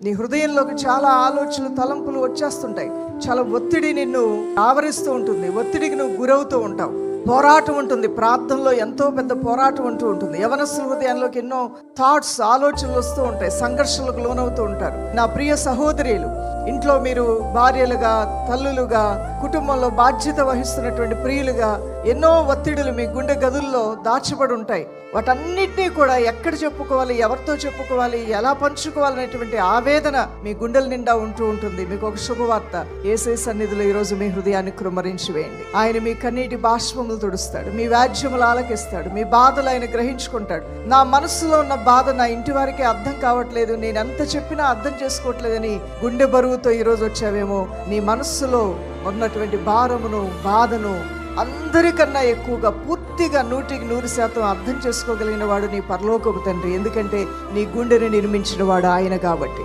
నీ హృదయంలోకి చాలా ఆలోచనలు, తలంపులు వచ్చేస్తుంటాయి. చాలా ఒత్తిడి నిన్ను ఆవరిస్తూ ఉంటుంది. ఒత్తిడికి నువ్వు గురవుతూ ఉంటావు. పోరాటం ఉంటుంది. ప్రార్థనలో ఎంతో పెద్ద పోరాటం అంటూ ఉంటుంది. యవనస్తుల హృదయంలోకి ఎన్నో థాట్స్, ఆలోచనలు వస్తూ ఉంటాయి. సంఘర్షణలకు లోనవుతూ ఉంటారు. నా ప్రియ సహోదరులు, ఇంట్లో మీరు భార్యలుగా, తల్లులుగా, కుటుంబంలో బాధ్యత వహిస్తున్నటువంటి ప్రియులుగా ఎన్నో ఒత్తిడులు మీ గుండె గదుల్లో దాచబడి ఉంటాయి. వాటన్నిటినీ కూడా ఎక్కడ చెప్పుకోవాలి, ఎవరితో చెప్పుకోవాలి, ఎలా పంచుకోవాలనేటువంటి ఆవేదన మీ గుండెల నిండా ఉంటూ ఉంటుంది. మీకు ఒక శుభవార్త, యేసయ్య సన్నిధిలో ఈరోజు మీ హృదయాన్ని కృమ్మరించి వేయండి. ఆయన మీ కన్నీటి బాష్పములు తుడుస్తాడు, మీ వ్యాజ్యములు ఆలకిస్తాడు, మీ బాధలు ఆయన గ్రహించుకుంటాడు. నా మనసులో ఉన్న బాధ నా ఇంటి వారికి అర్థం కావట్లేదు, నేను ఎంత చెప్పినా అర్థం చేసుకోవట్లేదని గుండె బరువుతో ఈరోజు వచ్చావేమో. నీ మనస్సులో ఉన్నటువంటి భారమును, బాధను అందరికన్నా ఎక్కువగా పూర్తిగా 100% అర్థం చేసుకోగలిగిన వాడు నీ పరలోకపు తండ్రి. ఎందుకంటే నీ గుండెని నిర్మించిన వాడు ఆయన కాబట్టి.